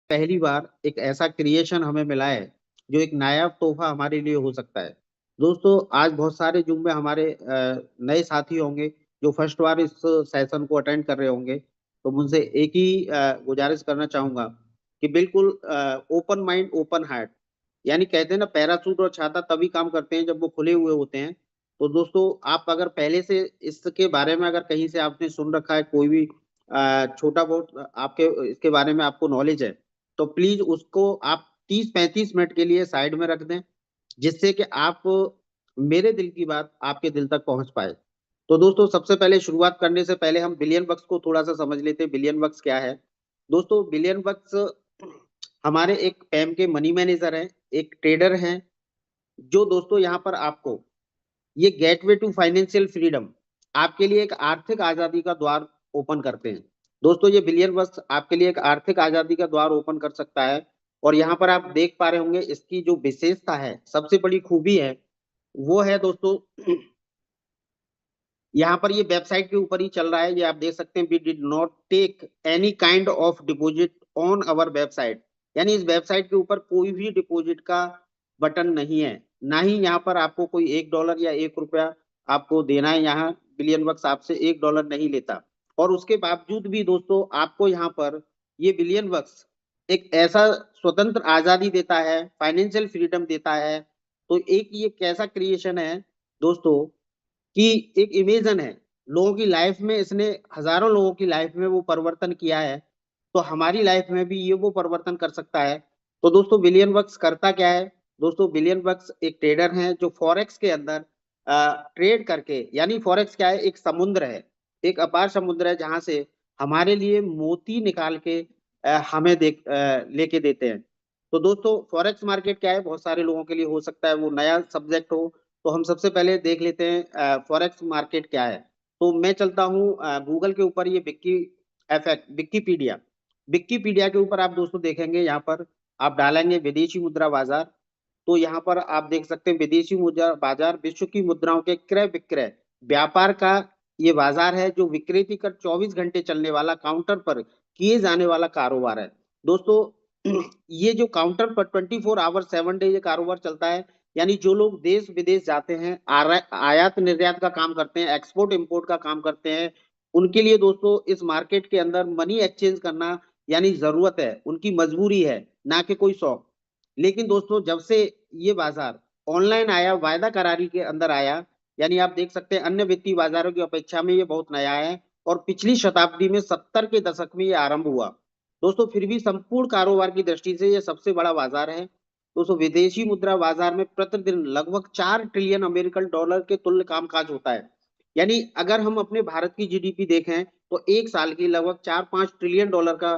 पहली बार एक ऐसा क्रिएशन हमें मिला है जो एक नायाब तोहफा हमारे लिए हो सकता है। दोस्तों, आज बहुत सारे जुम में हमारे नए साथी होंगे जो फर्स्ट बार इस सेशन को अटेंड कर रहे होंगे। तो मुझसे एक ही गुजारिश करना चाहूंगा कि बिल्कुल ओपन माइंड ओपन हार्ट, यानी कहते हैं ना, पैराशूट और छाता तभी काम करते हैं जब वो खुले हुए होते हैं। तो दोस्तों, आप अगर पहले से इसके बारे में अगर कहीं से आपने सुन रखा है, कोई भी छोटा बहुत आपके इसके बारे में आपको नॉलेज है, तो प्लीज उसको आप 30-35 मिनट के लिए साइड में रख दें, जिससे कि आप मेरे दिल की बात आपके दिल तक पहुंच पाए। तो दोस्तों, सबसे पहले शुरुआत करने से पहले हम बिलियन बक्स को थोड़ा सा समझ लेते हैं। बिलियन बक्स क्या है? दोस्तों, बिलियन बक्स हमारे एक पैम के मनी मैनेजर हैं, एक ट्रेडर हैं, जो दोस्तों यहाँ पर आपको ये गेटवे टू फाइनेंशियल फ्रीडम, आपके लिए एक आर्थिक आजादी का द्वार ओपन करते हैं। दोस्तों, ये बिलियन बक्स आपके लिए एक आर्थिक आजादी का द्वार ओपन कर सकता है। और यहाँ पर आप देख पा रहे होंगे, इसकी जो विशेषता है, सबसे बड़ी खूबी है, वो है दोस्तों, यहाँ पर ये वेबसाइट के ऊपर ही चल रहा है। ये आप देख सकते हैं, we did not take any kind of deposit on our website. यानी इस वेबसाइट के ऊपर कोई भी डिपॉजिट का बटन नहीं है, ना ही यहाँ पर आपको कोई $1 या ₹1 आपको देना है। यहाँ बिलियन बक्स आपसे $1 नहीं लेता। और उसके बावजूद भी दोस्तों, आपको यहाँ पर ये बिलियन बक्स एक ऐसा स्वतंत्र आजादी देता है, फाइनेंशियल फ्रीडम देता है। तो एक ये कैसा क्रिएशन है दोस्तों, कि एक इमेजन है लोगों की लाइफ में, इसने हजारों लोगों की लाइफ में वो परिवर्तन किया है। तो हमारी लाइफ में भी ये वो परिवर्तन कर सकता है। तो दोस्तों, बिलियन बक्स करता क्या है? दोस्तों, बिलियन बक्स एक ट्रेडर हैं जो फॉरेक्स के अंदर ट्रेड करके, यानी फॉरेक्स क्या है? एक समुद्र है, एक अपार समुद्र है, जहां से हमारे लिए मोती निकाल के हमें लेके देते हैं। तो दोस्तों, फॉरेक्स मार्केट क्या है? बहुत सारे लोगों के लिए हो सकता है वो नया सब्जेक्ट हो। तो हम सबसे पहले देख लेते हैं फॉरेक्स मार्केट क्या है। तो मैं चलता हूँ गूगल के ऊपर, ये विक्कीपीडिया, विक्कीपीडिया के ऊपर आप दोस्तों देखेंगे, यहाँ पर आप डालेंगे विदेशी मुद्रा बाजार। तो यहाँ पर आप देख सकते हैं, विदेशी मुद्रा बाजार विश्व की मुद्राओं के क्रय विक्रय व्यापार का ये बाजार है, जो विक्रेती कर 24 घंटे चलने वाला, काउंटर पर किए जाने वाला कारोबार है। दोस्तों, ये जो काउंटर पर 24 आवर 7 डे ये कारोबार चलता है। यानी जो लोग देश विदेश जाते हैं, आयात निर्यात का काम करते हैं, एक्सपोर्ट इंपोर्ट का काम करते हैं, उनके लिए दोस्तों इस मार्केट के अंदर मनी एक्सचेंज करना यानी जरूरत है, उनकी मजबूरी है, ना कि कोई शौक। लेकिन दोस्तों, जब से ये बाजार ऑनलाइन आया, वायदा करारी के अंदर आया, यानी आप देख सकते हैं अन्य वित्तीय बाजारों की अपेक्षा में ये बहुत नया है। और पिछली शताब्दी में 70 के दशक में ये आरंभ हुआ। दोस्तों, फिर भी संपूर्ण कारोबार की दृष्टि से ये सबसे बड़ा बाजार है। दोस्तों, विदेशी मुद्रा बाजार में प्रतिदिन लगभग 4 ट्रिलियन अमेरिकन डॉलर के तुल्य कामकाज होता है। यानी अगर हम अपने भारत की जीडीपी देखें, तो एक साल की लगभग 4-5 ट्रिलियन डॉलर का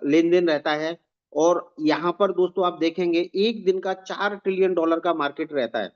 लेन देन रहता है। और यहाँ पर दोस्तों आप देखेंगे, एक दिन का 4 ट्रिलियन डॉलर का मार्केट रहता है।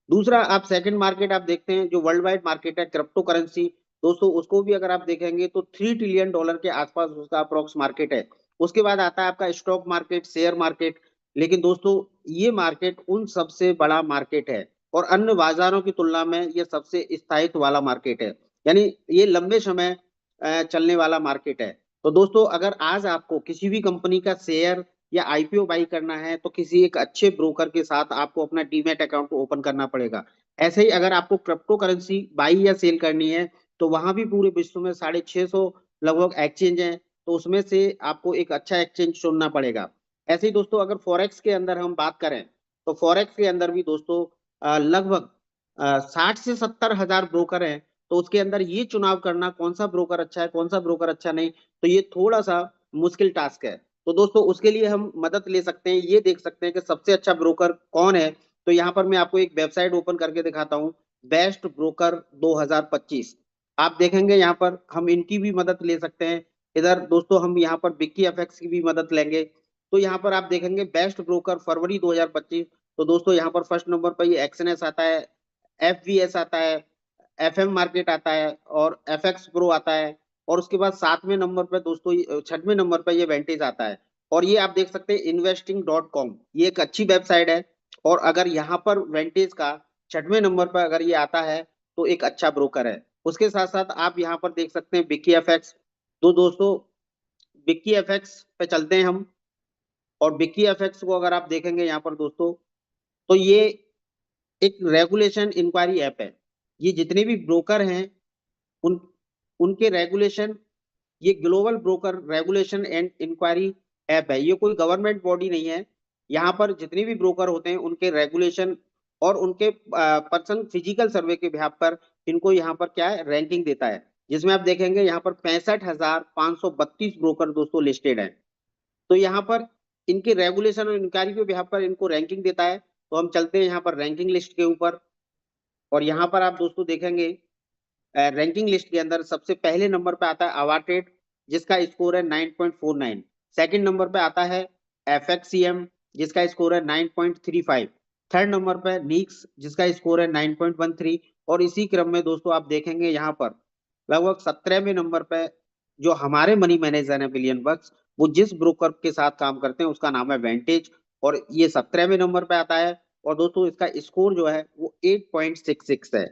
दूसरा, आप सेकंड मार्केट आप देखते हैं, जो वर्ल्ड वाइड मार्केट है क्रिप्टो करेंसी। दोस्तों, उसको भी अगर आप देखेंगे तो $3 ट्रिलियन के आसपास उसका अप्रोक्स मार्केट है। उसके बाद आता है आपका स्टॉक मार्केट, शेयर मार्केट। लेकिन दोस्तों, ये मार्केट उन सबसे बड़ा मार्केट है, और अन्य बाजारों की तुलना में ये सबसे स्थायित्व वाला मार्केट है। यानी ये लंबे समय चलने वाला मार्केट है। तो दोस्तों, अगर आज आपको किसी भी कंपनी का शेयर या आईपीओ बाई करना है, तो किसी एक अच्छे ब्रोकर के साथ आपको अपना डीमैट अकाउंट ओपन करना पड़ेगा। ऐसे ही अगर आपको क्रिप्टो करेंसी बाई या सेल करनी है, तो वहां भी पूरे विश्व में 650 लगभग एक्सचेंज हैं। तो उसमें से आपको एक अच्छा एक्सचेंज चुनना पड़ेगा। ऐसे ही दोस्तों, अगर फॉरेक्स के अंदर हम बात करें, तो फॉरेक्स के अंदर भी दोस्तों लगभग 60 से 70 हजार ब्रोकर हैं। तो उसके अंदर ये चुनाव करना, कौन सा ब्रोकर अच्छा है, कौन सा ब्रोकर अच्छा नहीं, तो ये थोड़ा सा मुश्किल टास्क है। तो दोस्तों, उसके लिए हम मदद ले सकते हैं, ये देख सकते हैं कि सबसे अच्छा ब्रोकर कौन है। तो यहाँ पर मैं आपको एक वेबसाइट ओपन करके दिखाता हूँ, बेस्ट ब्रोकर 2025। आप देखेंगे यहाँ पर हम इनकी भी मदद ले सकते हैं। इधर दोस्तों हम यहाँ पर विक्की एफएक्स की भी मदद लेंगे। तो यहाँ पर आप देखेंगे बेस्ट ब्रोकर फरवरी 2025। तो दोस्तों, यहाँ पर फर्स्ट नंबर पर ये एक्सएनएस आता है, एफवीएस आता है, एफएम मार्केट आता है, और एफएक्स प्रो आता है। और उसके बाद 7वें नंबर पे दोस्तों, 6वें नंबर पे ये वेंटेज आता है। और ये आप देख सकते हैं investing.com, ये एक अच्छी वेबसाइट है। और अगर यहाँ पर वेंटेज का 6वें नंबर पर अगर ये आता है, तो एक अच्छा ब्रोकर है। उसके साथ साथ आप यहाँ पर देख सकते हैं विक्की एफएक्स। तो दोस्तों, विक्की एफएक्स पे चलते हैं हम। और बिक्की एफएक्स को अगर आप देखेंगे यहाँ पर दोस्तों, तो ये एक रेगुलेशन इंक्वायरी ऐप है। ये जितने भी ब्रोकर हैं उन उनके रेगुलेशन, ये global broker regulation and inquiry app है। ये कोई गवर्नमेंट बॉडी नहीं है। यहाँ पर जितने भी ब्रोकर होते हैं उनके रेगुलेशन और उनके पर्सन फिजिकल सर्वे के बिहाफ पर इनको यहाँ पर क्या है, रैंकिंग देता है। जिसमें आप देखेंगे यहाँ पर 65,532 ब्रोकर दोस्तों लिस्टेड हैं। तो यहाँ पर इनके रेगुलेशन और इंक्वायरी के बिहाफ पर इनको रैंकिंग देता है। तो हम चलते हैं यहाँ पर रैंकिंग लिस्ट के ऊपर, और यहाँ पर आप दोस्तों देखेंगे रैंकिंग लिस्ट के अंदर सबसे पहले नंबर पे आता है अवाटेड, जिसका स्कोर है 9.49। सेकंड नंबर पे आता है एफएक्सीएम, जिसका स्कोर है 9.35। थर्ड नंबर पे नीक्स, जिसका स्कोर है 9.13। और इसी क्रम में दोस्तों आप देखेंगे यहाँ पर लगभग 17वें नंबर पे जो हमारे मनी मैनेजर है बिलियन बक्स, वो जिस ब्रोकर के साथ काम करते हैं उसका नाम है वेंटेज, और ये 17वें नंबर पे आता है। और दोस्तों इसका स्कोर जो है वो 8.66 है।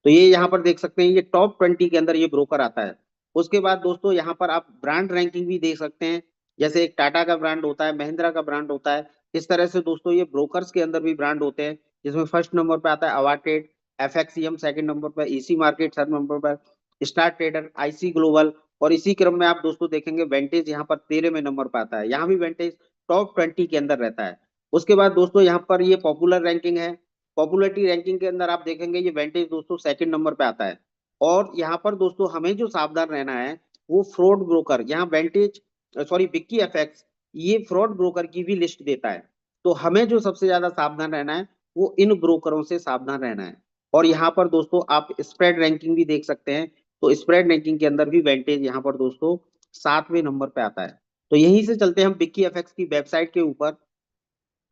तो ये यहाँ पर देख सकते हैं, ये टॉप 20 के अंदर ये ब्रोकर आता है। उसके बाद दोस्तों यहाँ पर आप ब्रांड रैंकिंग भी देख सकते हैं। जैसे एक टाटा का ब्रांड होता है, महिंद्रा का ब्रांड होता है, इस तरह से दोस्तों ये ब्रोकर्स के अंदर भी ब्रांड होते हैं। जिसमें फर्स्ट नंबर पे आता है अवाटेड, एफएक्सीएम सेकंड नंबर पर, ईसी मार्केट थर्ड नंबर पर, स्टार ट्रेडर, आईसी ग्लोबल। और इसी क्रम में आप दोस्तों देखेंगे वेंटेज यहाँ पर 13वें नंबर पर आता है। यहाँ भी वेंटेज टॉप 20 के अंदर रहता है। उसके बाद दोस्तों यहाँ पर ये पॉपुलर रैंकिंग है। पॉपुलरिटी रैंकिंग के अंदर आप देखेंगे ये वेंटेज दोस्तों सेकंड नंबर पे आता है। और यहाँ पर दोस्तों हमें जो सावधान रहना है वो फ्रॉड ब्रोकर, यहाँ वेंटेज सॉरी बिक्की एफएक्स ये फ्रॉड ब्रोकर की भी लिस्ट देता है। तो हमें जो सबसे ज्यादा सावधान रहना है वो इन ब्रोकरों से सावधान रहना है। और यहाँ पर दोस्तों आप स्प्रेड रैंकिंग भी देख सकते हैं। तो स्प्रेड रैंकिंग के अंदर भी वेंटेज यहाँ पर दोस्तों 7वें नंबर पे आता है। तो यहीं से चलते हैं हम बिक्की एफएक्स की वेबसाइट के ऊपर,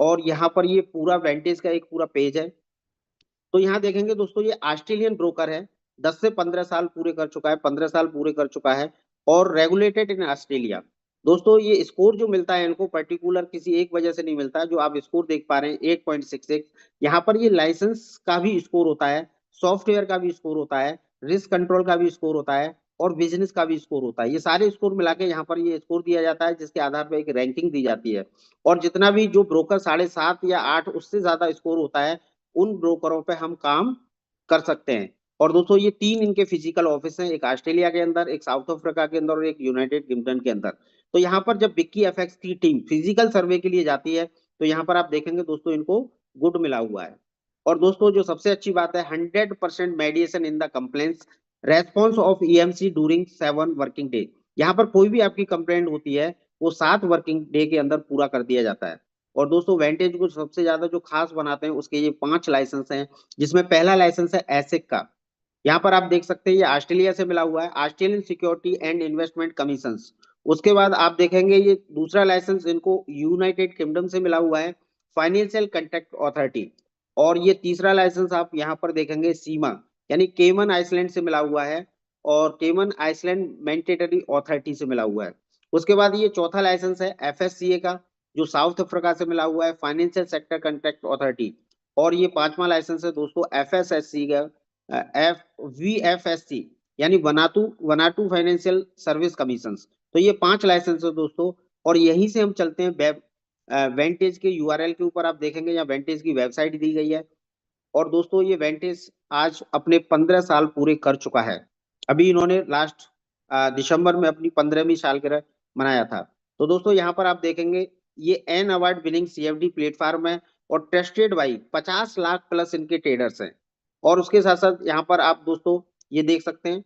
और यहाँ पर ये पूरा वेंटेज का एक पूरा पेज है। तो यहाँ देखेंगे दोस्तों ये ऑस्ट्रेलियन ब्रोकर है, 10 से 15 साल पूरे कर चुका है, 15 साल पूरे कर चुका है, और रेगुलेटेड इन ऑस्ट्रेलिया। दोस्तों ये स्कोर जो मिलता है इनको पर्टिकुलर किसी एक वजह से नहीं मिलता है, जो आप स्कोर देख पा रहे हैं 8.66। यहाँ पर ये लाइसेंस का भी स्कोर होता है, सॉफ्टवेयर का भी स्कोर होता है, रिस्क कंट्रोल का भी स्कोर होता है, और बिजनेस का भी स्कोर होता है। ये सारे स्कोर मिला के यहाँ पर ये स्कोर दिया जाता है, जिसके आधार पर एक रैंकिंग दी जाती है। और जितना भी जो ब्रोकर 7.5 या 8 उससे ज्यादा स्कोर होता है उन ब्रोकरों पे हम काम कर सकते हैं। और दोस्तों ये 3 इनके फिजिकल ऑफिस हैं, एक ऑस्ट्रेलिया के अंदर, एक साउथ अफ्रीका के अंदर, और एक यूनाइटेड किंगडम के अंदर। तो यहाँ पर जब बिक्की एफएक्स की टीम फिजिकल सर्वे के लिए जाती है तो यहाँ पर आप देखेंगे दोस्तों इनको गुड मिला हुआ है। और दोस्तों जो सबसे अच्छी बात है, 100% मेडिएशन in the complaints response of EMC during 7 working day. यहाँ पर कोई भी आपकी कंप्लेंट होती है वो 7 वर्किंग डे के अंदर पूरा कर दिया जाता है। और दोस्तों वेंटेज को सबसे ज्यादा जो खास बनाते हैं उसके ये 5 लाइसेंस हैं, जिसमें पहला लाइसेंस है एसिक का। यहाँ पर आप देख सकते हैं ये ऑस्ट्रेलिया से मिला हुआ है, Australian security and investment commission. उसके बाद आप देखेंगे ये दूसरा लाइसेंस इनको यूनाइटेड किंगडम से मिला हुआ है, फाइनेंशियल कंट्रैक्ट अथॉरिटी। और ये तीसरा लाइसेंस आप यहाँ पर देखेंगे सीमा, यानी केमन आइसलैंड से मिला हुआ है, और केमन आइसलैंड मैंडेटरी अथॉरिटी से मिला हुआ है। उसके बाद ये चौथा लाइसेंस है एफएससीए का, जो साउथ अफ्रीका से मिला हुआ है, फाइनेंशियल सेक्टर कंट्रैक्ट अथॉरिटी। और ये पांचवा लाइसेंस है दोस्तों एफएसएससी का, एफ वीएफएससी, यानी वनातू वनाटू फाइनेंशियल सर्विस कमीशन। तो ये 5 लाइसेंस है दोस्तों। और यहीं से हम चलते हैं वेब वेंटेज के यूआरएल के ऊपर। आप देखेंगे यहाँ वेंटेज की वेबसाइट दी गई है। और दोस्तों ये वेंटेज आज अपने 15 साल पूरे कर चुका है। अभी इन्होंने लास्ट दिसंबर में अपनी 15वीं सालगिरह मनाया था। तो दोस्तों यहाँ पर आप देखेंगे ये an award winning CFD platform है, और ट्रस्टेड बाई 50 लाख प्लस इनके ट्रेडर्स हैं। और उसके साथ साथ यहाँ पर आप दोस्तों ये देख सकते हैं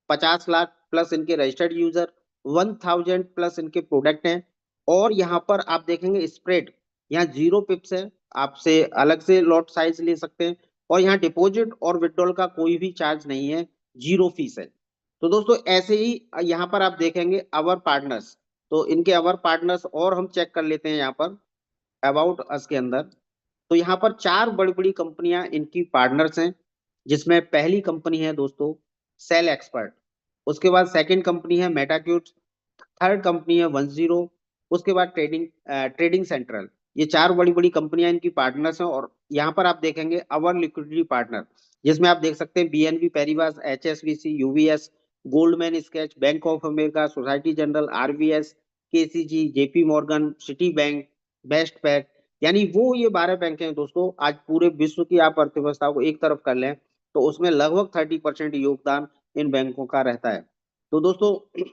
50 लाख प्लस इनके रजिस्टर्ड यूजर, 1000 प्लस इनके प्रोडक्ट हैं। और यहाँ पर आप देखेंगे स्प्रेड, यहाँ 0 पिप्स है, आपसे अलग से लॉट साइज ले सकते हैं। और यहाँ डिपॉजिट और विड्रॉल का कोई भी चार्ज नहीं है, 0 फीस है। तो दोस्तों ऐसे ही यहाँ पर आप देखेंगे अवर पार्टनर्स। तो इनके अवर पार्टनर्स और हम चेक कर लेते हैं यहाँ पर अबाउट अस के अंदर। तो यहाँ पर 4 बड़ी बड़ी कंपनियां इनकी पार्टनर्स हैं, जिसमें पहली कंपनी है दोस्तों सेल एक्सपर्ट। उसके बाद सेकंड कंपनी है मेटाक्यूट, थर्ड कंपनी है 10। उसके बाद ट्रेडिंग सेंट्रल। ये 4 बड़ी बड़ी कंपनियां इनकी पार्टनर्स हैं। और यहाँ पर आप देखेंगे अवर लिक्विडिटी पार्टनर, जिसमें आप देख सकते हैं BNP Paribas, HSBC, UBS, Goldman स्कैच, bank of America, Societe Generale, RBS, KCG, JP Morgan, Citibank, Westpac, यानी वो ये 12 बैंक हैं दोस्तों। आज पूरे विश्व की आप अर्थव्यवस्था को एक तरफ कर लें तो उसमें लगभग 30% योगदान इन बैंकों का रहता है। तो दोस्तों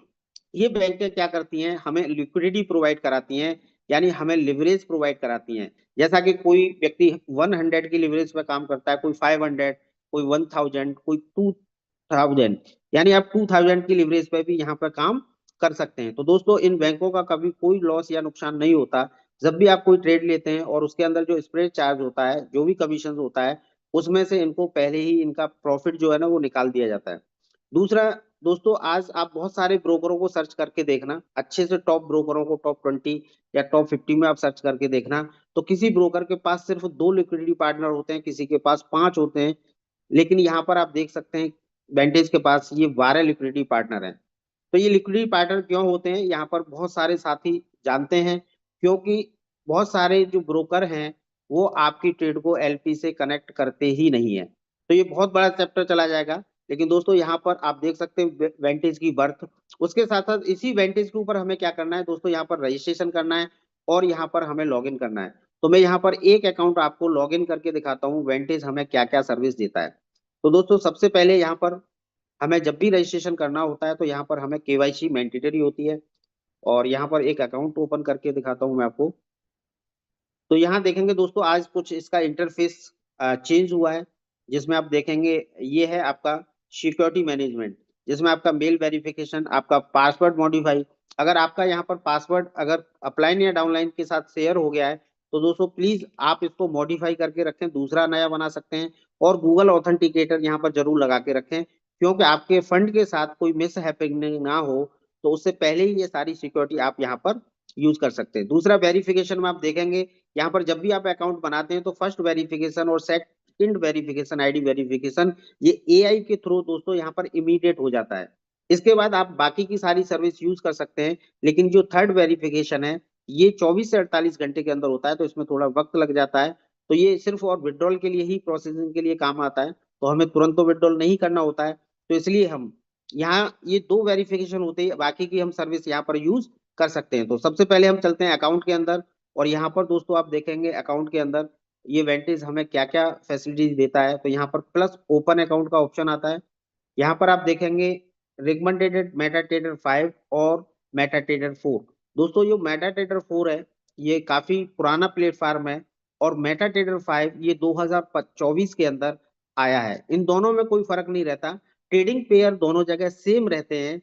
ये बैंकें क्या करती हैं, हमें लिक्विडिटी प्रोवाइड कराती हैं, यानी हमें लिवरेज प्रोवाइड कराती हैं। जैसा कि कोई व्यक्ति 100 की लिवरेज पे काम करता है, कोई 500, कोई 1000, कोई 2000, यानी आप 2000 की लिवरेज पे भी यहाँ पर काम कर सकते हैं। तो दोस्तों इन बैंकों का कभी कोई लॉस या नुकसान नहीं होता। जब भी आप कोई ट्रेड लेते हैं और उसके अंदर जो स्प्रेड चार्ज होता है, जो भी कमीशन होता है, उसमें से इनको पहले ही इनका प्रॉफिट जो है ना वो निकाल दिया जाता है। दूसरा दोस्तों, आज आप बहुत सारे ब्रोकरों को सर्च करके देखना, अच्छे से टॉप ब्रोकरों को, टॉप 20 या टॉप 50 में आप सर्च करके देखना, तो किसी ब्रोकर के पास सिर्फ 2 लिक्विडिटी पार्टनर होते हैं, किसी के पास 5 होते हैं। लेकिन यहाँ पर आप देख सकते हैं वेंटेज के पास ये 12 लिक्विडिटी पार्टनर हैं। तो ये लिक्विडिटी पार्टनर क्यों होते हैं, यहाँ पर बहुत सारे साथी जानते हैं, क्योंकि बहुत सारे जो ब्रोकर हैं वो आपकी ट्रेड को एलपी से कनेक्ट करते ही नहीं है। तो ये बहुत बड़ा चैप्टर चला जाएगा। लेकिन दोस्तों यहाँ पर आप देख सकते हैं वेंटेज की बर्थ, उसके साथ साथ इसी वेंटेज के ऊपर हमें क्या करना है दोस्तों, यहाँ पर रजिस्ट्रेशन करना है और यहाँ पर हमें लॉग इन करना है। तो मैं यहाँ पर एक अकाउंट आपको लॉग इन करके दिखाता हूँ वेंटेज हमें क्या क्या सर्विस देता है। तो दोस्तों सबसे पहले यहाँ पर हमें जब भी रजिस्ट्रेशन करना होता है तो यहाँ पर हमें केवाईसी मैंडेटरी होती है। और यहाँ पर एक अकाउंट ओपन करके दिखाता हूँ मैं आपको। तो यहाँ देखेंगे दोस्तों आज कुछ इसका इंटरफेस चेंज हुआ है, जिसमें आप देखेंगे ये है आपका सिक्योरिटी मैनेजमेंट, जिसमें आपका मेल वेरिफिकेशन, आपका पासवर्ड मॉडिफाई। अगर आपका यहाँ पर पासवर्ड अगर अपलाइन या डाउनलाइन के साथ शेयर हो गया है तो दोस्तों प्लीज आप इसको मॉडिफाई करके रखें, दूसरा नया बना सकते हैं। और गूगल ऑथेंटिकेटर यहाँ पर जरूर लगा के रखें, क्योंकि आपके फंड के साथ कोई मिस हैपनिंग ना हो, तो उससे पहले ही ये सारी सिक्योरिटी आप यहाँ पर यूज कर सकते हैं। दूसरा वेरिफिकेशन में आप देखेंगे यहाँ पर जब भी आप अकाउंट बनाते हैं तो फर्स्ट वेरिफिकेशन और सेकंड वेरिफिकेशन, आईडी वेरिफिकेशन, ये एआई के थ्रू दोस्तों यहाँ पर इमीडिएट हो जाता है। इसके बाद आप बाकी की सारी सर्विस यूज कर सकते हैं। लेकिन जो थर्ड वेरिफिकेशन है ये 24 से 48 घंटे के अंदर होता है, तो इसमें थोड़ा वक्त लग जाता है। तो ये सिर्फ और विड्रॉल के लिए ही, प्रोसेसिंग के लिए काम आता है, तो हमें तुरंत तो विड्रॉल नहीं करना होता है। तो इसलिए हम यहाँ ये 2 वेरिफिकेशन होते हैं, बाकी की हम सर्विस यहाँ पर यूज कर सकते हैं। तो सबसे पहले हम चलते हैं अकाउंट के अंदर, और यहाँ पर दोस्तों आप देखेंगे अकाउंट के अंदर ये वेंटेज हमें क्या क्या फैसिलिटीज देता है। तो यहाँ पर प्लस ओपन अकाउंट का ऑप्शन आता है। यहाँ पर आप देखेंगे रिकमेंडेड मेटाट्रेडर 5 और मेटाट्रेडर 4। दोस्तों जो मेटाट्रेडर 4 है ये काफी पुराना प्लेटफॉर्म है, और मेटाट्रेडर 5 ये 2024 के अंदर आया है। इन दोनों में कोई फर्क नहीं रहता, ट्रेडिंग पेयर दोनों जगह सेम रहते हैं।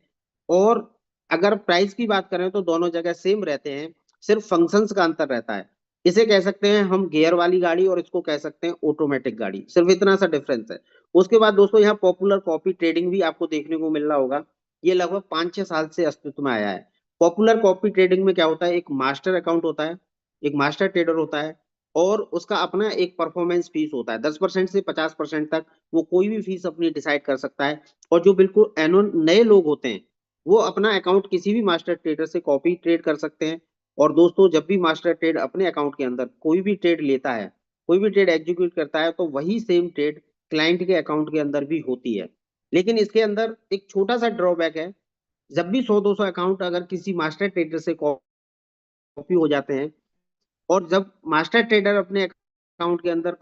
और अगर प्राइस की बात करें तो दोनों जगह सेम रहते हैं, सिर्फ फंक्शंस का अंतर रहता है। इसे कह सकते हैं हम गियर वाली गाड़ी और इसको कह सकते हैं ऑटोमेटिक गाड़ी, सिर्फ इतना सा डिफरेंस है। उसके बाद दोस्तों यहाँ पॉपुलर कॉपी ट्रेडिंग भी आपको देखने को मिल रहा होगा। ये लगभग 5-6 साल से अस्तित्व में आया है। पॉपुलर कॉपी ट्रेडिंग में क्या होता है, एक मास्टर अकाउंट होता है, एक मास्टर ट्रेडर होता है, और उसका अपना एक परफॉर्मेंस फीस होता है 10% से 50% तक। वो कोई भी फीस अपनी डिसाइड कर सकता है। और जो बिल्कुल एनोन नए लोग होते हैं वो अपना अकाउंट किसी भी मास्टर ट्रेडर से कॉपी ट्रेड कर सकते हैं। और दोस्तों जब भी मास्टर ट्रेड अपने अकाउंट के अंदर कोई भी ट्रेड लेता है, कोई भी ट्रेड एग्जीक्यूट करता है, तो वही सेम ट्रेड क्लाइंट के अकाउंट के अंदर भी होती है। लेकिन इसके अंदर एक छोटा सा ड्रॉबैक है, जब भी 100-200 अकाउंट अगर किसी मास्टर ट्रेडर से कॉपी हो जाते हैं, और जब मास्टर ट्रेडर अपने अकाउंट के अंदर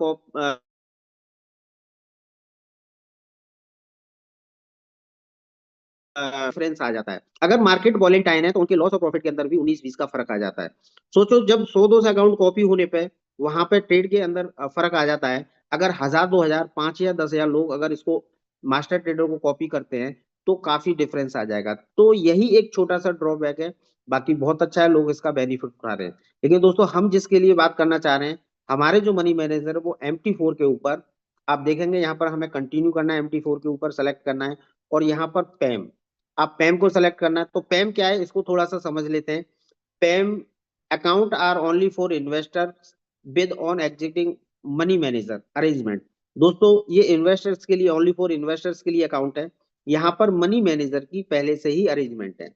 डिफरेंस आ जाता है। अगर मार्केट वॉलेटाइल है तो उनके लॉस और प्रॉफिट के अंदर भी 19-20 का फर्क आ जाता है। सोचो जब 100-200 अकाउंट कॉपी होने पे वहां पे ट्रेड के अंदर फर्क आ जाता है। अगर 1000, 2000, 5000, 10,000 लोग अगर इसको मास्टर ट्रेडर को कॉपी करते हैं तो काफी डिफरेंस आ जाएगा। तो यही एक छोटा सा ड्रॉबैक है, बाकी बहुत अच्छा है, लोग इसका बेनिफिट उठा रहे हैं। लेकिन दोस्तों हम जिसके लिए बात करना चाह रहे हैं, हमारे जो मनी मैनेजर है वो MT4 के ऊपर, आप देखेंगे यहाँ पर हमें कंटिन्यू करना है, MT4 के ऊपर सेलेक्ट करना है, और यहाँ पर पैम, आप पैम को सेलेक्ट करना है। तो पैम क्या है इसको थोड़ा सा समझ लेते हैं। PAMM account are only for investor with on existing money manager arrangement. दोस्तों ये इन्वेस्टर्स के लिए, ओनली फॉर इन्वेस्टर्स के लिए अकाउंट है। यहाँ पर मनी मैनेजर की पहले से ही अरेंजमेंट है,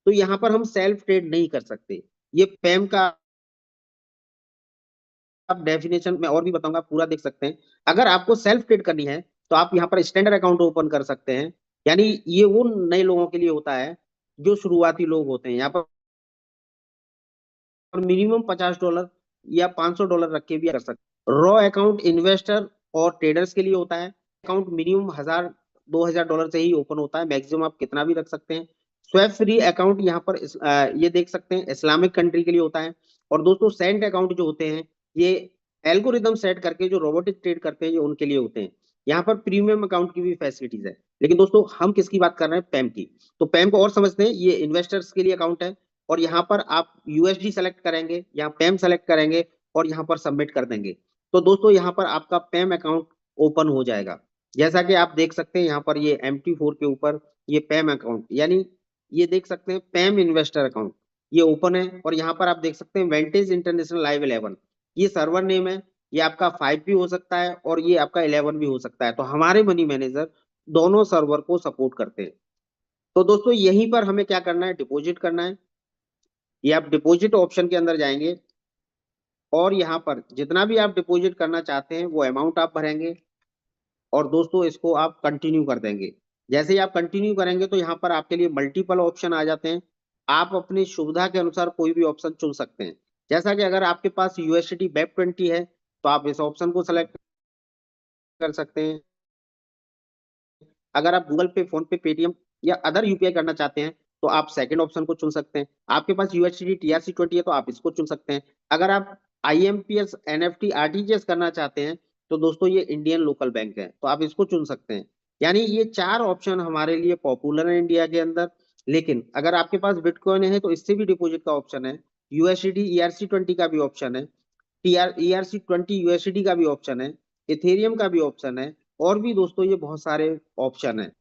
तो यहाँ पर हम सेल्फ ट्रेड नहीं कर सकते। ये पैम का आप डेफिनेशन में और भी बताऊंगा, पूरा देख सकते हैं। अगर आपको सेल्फ ट्रेड करनी है तो आप यहाँ पर स्टैंडर्ड अकाउंट ओपन कर सकते हैं, यानी ये वो नए लोगों के लिए होता है जो शुरुआती लोग होते हैं। यहाँ पर मिनिमम $50 या $500 रख के भी कर सकते हैं। रॉ अकाउंट इन्वेस्टर और ट्रेडर्स के लिए होता है। अकाउंट मिनिमम $1000-2000 से ही ओपन होता है, मैक्सिमम आप कितना भी रख सकते हैं। स्वैप फ्री अकाउंट यहाँ पर ये देख सकते हैं इस्लामिक कंट्री के लिए होता है। और दोस्तों सेंट अकाउंट जो होते हैं ये एल्गोरिदम सेट करके जो रोबोटिक ट्रेड करते हैं ये उनके लिए होते हैं। यहाँ पर प्रीमियम अकाउंट की भी फैसिलिटीज है। लेकिन दोस्तों हम किसकी बात कर रहे हैं, पैम की। तो पैम को और समझते हैं, ये इन्वेस्टर्स के लिए अकाउंट है। और यहाँ पर आप यूएसडी सेलेक्ट करेंगे या पैम सेलेक्ट करेंगे और यहाँ पर सबमिट कर देंगे। तो दोस्तों यहाँ पर आपका पैम अकाउंट ओपन हो जाएगा। जैसा कि आप देख सकते हैं यहाँ पर ये MT4 के ऊपर ये पैम अकाउंट, यानी ये देख सकते हैं पैम इन्वेस्टर अकाउंट, ये ओपन है। और यहाँ पर आप देख सकते हैं वेंटेज इंटरनेशनल लाइव 11, ये सर्वर नेम है। ये आपका 5 भी हो सकता है और ये आपका 11 भी हो सकता है। तो हमारे मनी मैनेजर दोनों सर्वर को सपोर्ट करते हैं। तो दोस्तों यहीं पर हमें क्या करना है, डिपॉजिट करना है। ये आप डिपॉजिट ऑप्शन के अंदर जाएंगे और यहाँ पर जितना भी आप डिपॉजिट करना चाहते हैं वो अमाउंट आप भरेंगे और दोस्तों इसको आप कंटिन्यू कर देंगे। जैसे ही आप कंटिन्यू करेंगे तो यहाँ पर आपके लिए मल्टीपल ऑप्शन आ जाते हैं। आप अपनी सुविधा के अनुसार कोई भी ऑप्शन चुन सकते हैं। जैसा कि अगर आपके पास यूएसडी वेब 20 है तो आप इस ऑप्शन को सेलेक्ट कर सकते हैं। अगर आप गूगल पे, फोन पे, पेटीएम या अदर यूपीआई करना चाहते हैं तो आप सेकंड ऑप्शन को चुन सकते हैं। आपके पास यूएसडी TRC20 है तो आप इसको चुन सकते हैं। अगर आप IMPS, NFT, RTGS करना चाहते हैं तो दोस्तों ये इंडियन लोकल बैंक है तो आप इसको चुन सकते हैं। यानी ये 4 ऑप्शन हमारे लिए पॉपुलर है इंडिया के अंदर। लेकिन अगर आपके पास बिटकॉइन है तो इससे भी डिपॉजिट का ऑप्शन है, यूएसडी ERC20 का भी ऑप्शन है, ERC20 USD का भी ऑप्शन है, इथेरियम का भी ऑप्शन है और भी दोस्तों ये बहुत सारे ऑप्शन है।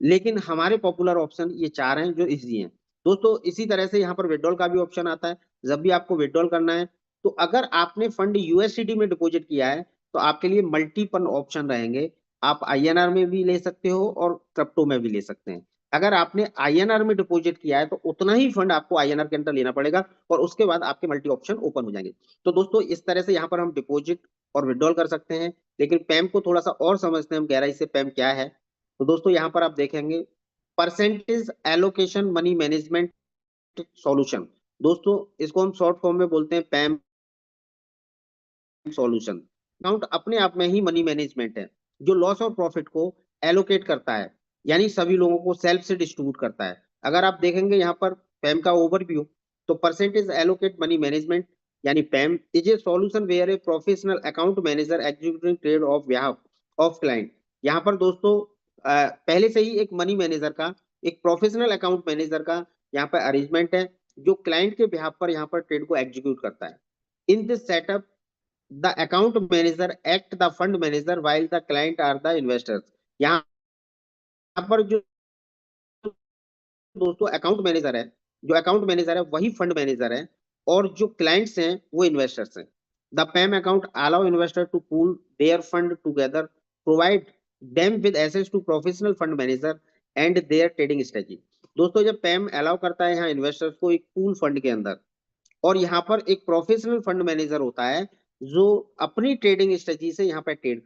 लेकिन हमारे पॉपुलर ऑप्शन ये 4 हैं जो इजी हैं। दोस्तों इसी तरह से यहाँ पर विड्रॉल का भी ऑप्शन आता है। जब भी आपको विड्रॉल करना है तो अगर आपने फंड यूएसडी में डिपॉजिट किया है तो आपके लिए मल्टीपल ऑप्शन रहेंगे। आप INR में भी ले सकते हो और क्रिप्टो में भी ले सकते हैं। अगर आपने INR में डिपॉजिट किया है तो उतना ही फंड आपको INR के अंदर लेना पड़ेगा और उसके बाद आपके मल्टी ऑप्शन ओपन हो जाएंगे। तो दोस्तों इस तरह से यहाँ पर हम डिपॉजिट और विड्रॉल कर सकते हैं। लेकिन पैम को थोड़ा सा और समझते हैं हम गहराई से, पैम क्या है। तो दोस्तों यहाँ पर आप देखेंगे percentage allocation money management solution. दोस्तों इसको हम शॉर्ट फॉर्म में बोलते हैं पैम सॉल्यूशन। अकाउंट अपने आप में ही मनी मैनेजमेंट है जो लॉस और प्रॉफिट को एलोकेट करता है, यानी सभी लोगों को सेल्फ से डिस्ट्रीब्यूट करता है। अगर आप देखेंगे यहाँ पर पैम का ओवरव्यू, तो परसेंटेज एलोकेट मनी मैनेजमेंट यानी PAMM is a solution where a professional account manager executing trade of behalf of client. यहाँ पर दोस्तों पहले से ही एक मनी मैनेजर का, एक प्रोफेशनल अकाउंट मैनेजर का यहाँ पर अरेंजमेंट है जो क्लाइंट के बिहाफ पर यहाँ पर ट्रेड को एग्जीक्यूट करता है। In this setup the account manager act the fund manager while the client are the investors। यहाँ पर जो दोस्तों अकाउंट मैनेजर है, जो अकाउंट मैनेजर है वही फंड मैनेजर है और जो क्लाइंट्स हैं वो इन्वेस्टर्स हैं। The PAMM account allow investor to pool their fund together, provide them with access to professional fund manager and their trading strategy. दोस्तों जब पैम अलाउ करता है यहाँ इन्वेस्टर्स को एक पूल फंड के अंदर, और यहाँ पर एक प्रोफेशनल फंड मैनेजर होता है जो अपनी ट्रेडिंग स्ट्रेटजी से यहाँ पर ट्रेड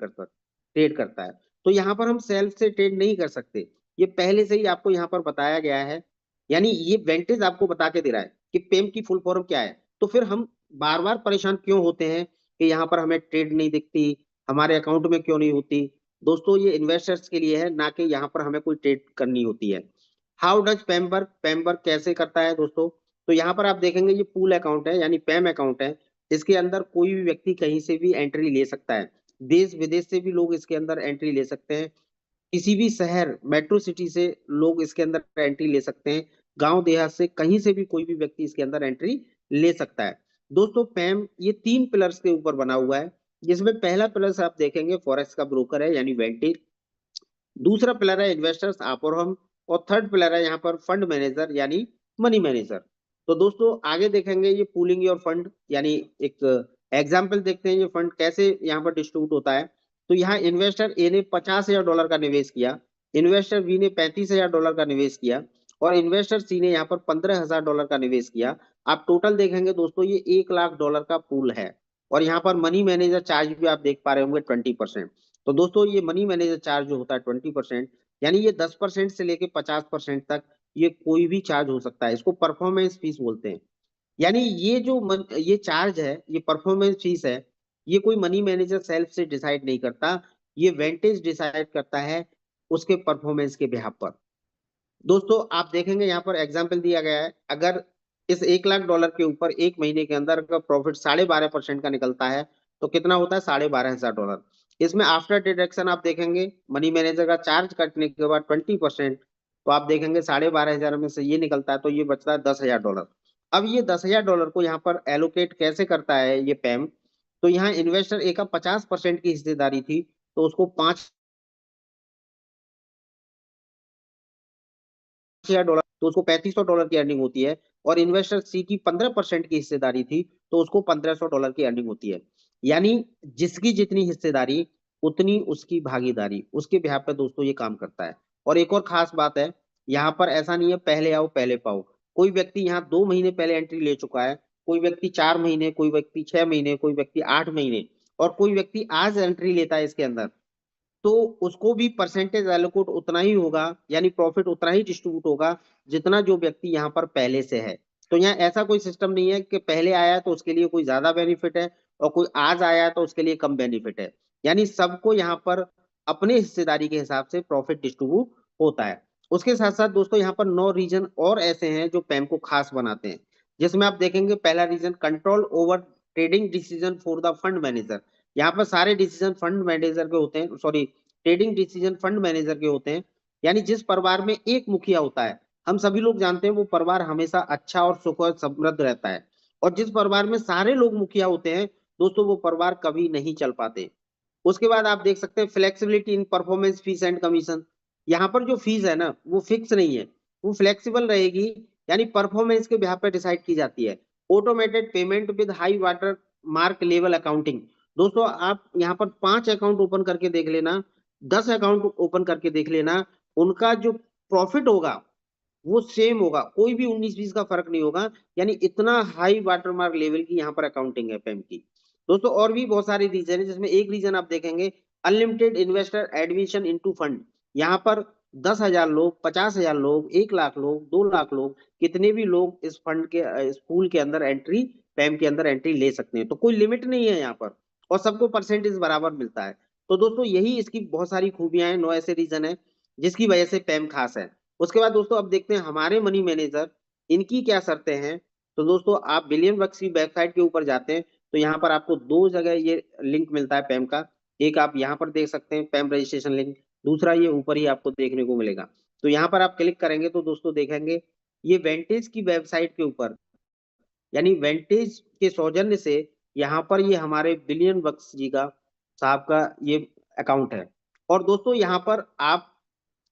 करता है। तो यहाँ पर हम सेल्फ से ट्रेड नहीं कर सकते, ये पहले से ही आपको यहाँ पर बताया गया है। यानी ये वेंटेज आपको बता के दे रहा है कि पेम की फुल फॉर्म क्या है। तो फिर हम बार बार परेशान क्यों होते हैं कि यहाँ पर हमें ट्रेड नहीं दिखती, हमारे अकाउंट में क्यों नहीं होती। दोस्तों ये इन्वेस्टर्स के लिए है, ना कि यहाँ पर हमें कोई ट्रेड करनी होती है। हाउ डज पैम वर्क, पैम वर्क कैसे करता है दोस्तों। तो यहाँ पर आप देखेंगे ये पूल अकाउंट है यानी पैम अकाउंट है। इसके अंदर कोई भी व्यक्ति कहीं से भी एंट्री ले सकता है, देश विदेश से भी लोग इसके अंदर एंट्री ले सकते हैं। किसी भी शहर मेट्रो सिटी से लोग इसके अंदर एंट्री ले सकते हैं। गांव देहात से कहीं से भी कोई भी व्यक्ति इसके अंदर एंट्री ले सकता है। दोस्तों पैम ये 3 पिलर्स के ऊपर बना हुआ है, जिसमें पहला पिलर आप देखेंगे फॉरेक्स का ब्रोकर है यानी वेंटेज, दूसरा पिलर है इन्वेस्टर्स आप और हम, और थर्ड पिलर है यहाँ पर फंड मैनेजर यानी मनी मैनेजर। तो दोस्तों आगे देखेंगे ये पूलिंग योर फंड, यानी एक एग्जाम्पल देखते हैं ये फंड कैसे यहाँ पर डिस्ट्रीब्यूट होता है। तो यहाँ इन्वेस्टर ए ने $50,000 का निवेश किया, इन्वेस्टर बी ने $35,000 का निवेश किया और इन्वेस्टर सी ने यहाँ पर $15,000 का निवेश किया। आप टोटल देखेंगे दोस्तों ये $1,00,000 का पूल है। और यहाँ पर मनी मैनेजर चार्ज भी आप देख पा रहे होंगे 20%। तो दोस्तों ये मनी मैनेजर चार्ज जो होता है 20%, यानी ये 10% से लेके 50% तक ये कोई भी चार्ज हो सकता है। इसको परफॉर्मेंस फीस बोलते हैं। यानी ये चार्ज है, ये परफॉर्मेंस फीस है, ये कोई मनी मैनेजर सेल्फ से डिसाइड नहीं करता, ये वेंटेज डिसाइड करता है उसके परफॉर्मेंस के बिहाफ पर। दोस्तों आप देखेंगे यहाँ पर एग्जाम्पल दिया गया है, अगर इस $1 लाख के ऊपर एक महीने के अंदर अगर प्रॉफिट 12.5% का निकलता है तो कितना होता है? $12,500। इसमें आफ्टर डिडक्शन आप देखेंगे मनी मैनेजर का चार्ज कटने के बाद 20%, तो आप देखेंगे 12,500 में से ये निकलता है तो ये बचता है $10,000। अब ये $10,000 को यहाँ पर एलोकेट कैसे करता है ये पैम? तो यहाँ इन्वेस्टर ए का 50% की हिस्सेदारी थी, तो उसको $5,000, तो उसको $3,500 की अर्निंग होती है। और इन्वेस्टर सी की 15% की हिस्सेदारी थी, तो उसको $1,500 की अर्निंग होती है। यानी जिसकी जितनी हिस्सेदारी उतनी उसकी भागीदारी, उसके बिहाफ पे दोस्तों ये काम करता है। और एक और खास बात है, यहाँ पर ऐसा नहीं है पहले आओ पहले पाओ। कोई व्यक्ति यहाँ 2 महीने पहले एंट्री ले चुका है, कोई व्यक्ति 4 महीने, कोई व्यक्ति 6 महीने, कोई व्यक्ति 8 महीने, और कोई व्यक्ति आज एंट्री लेता है इसके अंदर, तो उसको भी परसेंटेज एलोकेट उतना ही होगा, यानी प्रॉफिट उतना ही डिस्ट्रीब्यूट होगा जितना जो व्यक्ति यहाँ पर पहले से है। तो यहाँ ऐसा कोई सिस्टम नहीं है कि पहले आया तो उसके लिए कोई ज्यादा बेनिफिट है और कोई आज आया तो उसके लिए कम बेनिफिट है। यानी सबको यहाँ पर अपने हिस्सेदारी के हिसाब से प्रॉफिट डिस्ट्रीब्यूट होता है। उसके साथ साथ दोस्तों यहाँ पर 9 रीजन और ऐसे हैं जो पैम को खास बनाते हैं, जिसमें आप देखेंगे पहला reason control over trading decision for the fund manager. यहाँ पर सारे डिसीजन फंड मैनेजर के होते हैं, sorry, trading decision fund manager के होते हैं। यानी जिस परिवार में एक मुखिया होता है, हम सभी लोग जानते हैं वो परिवार हमेशा अच्छा और सुख और समृद्ध रहता है। और जिस परिवार में सारे लोग मुखिया होते हैं दोस्तों, वो परिवार कभी नहीं चल पाते। उसके बाद आप देख सकते हैं flexibility in performance fees and commission. यहाँ पर जो फीस है ना वो फिक्स नहीं है, वो फ्लेक्सिबल रहेगी, यानी परफॉर्मेंस के बिहाफ पे डिसाइड की जाती है। Automated payment with high water mark level accounting. दोस्तों आप यहाँ पर 5 अकाउंट ओपन करके देख लेना, 10 अकाउंट ओपन करके देख लेना, उनका जो प्रॉफिट होगा वो सेम होगा, कोई भी 19-20 का फर्क नहीं होगा। यानी इतना हाई वाटरमार्क लेवल की यहाँ पर अकाउंटिंग है पैम की। दोस्तों और भी बहुत सारे रीजन है, जिसमें एक रीजन आप देखेंगे unlimited investor admission into fund. यहाँ पर 10,000 लोग, 50,000 लोग, 1 लाख लोग, 2 लाख लोग, कितने भी लोग इस फंड के इस पूल के अंदर एंट्री, पैम के अंदर एंट्री ले सकते हैं। तो कोई लिमिट नहीं है यहाँ पर, और सबको परसेंटेज बराबर मिलता है। तो दोस्तों यही इसकी बहुत सारी खूबियां हैं, 9 ऐसे रीजन है जिसकी वजह से पैम खास है। उसके बाद दोस्तों अब देखते हैं हमारे मनी मैनेजर, इनकी क्या शर्तें हैं। तो दोस्तों आप बिलियन बक्स की वेबसाइट के ऊपर जाते हैं तो यहाँ पर आपको 2 जगह ये लिंक मिलता है पैम का। एक आप यहाँ पर देख सकते हैं पैम रजिस्ट्रेशन लिंक, दूसरा ये ऊपर ही आपको देखने को मिलेगा। तो यहाँ पर आप क्लिक करेंगे तो दोस्तों देखेंगे ये वेंटेज की वेबसाइट के ऊपर, यानी वेंटेज के सौजन्य से यहाँ पर ये हमारे बिलियन बक्स जी का साहब का ये अकाउंट है। और दोस्तों यहाँ पर आप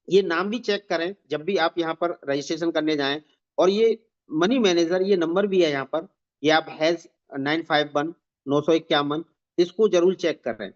ये नाम भी चेक करें जब भी आप यहाँ पर रजिस्ट्रेशन करने जाएं। और ये मनी मैनेजर ये नंबर भी है यहाँ पर, ये आप हैज 951 951, इसको जरूर चेक करें,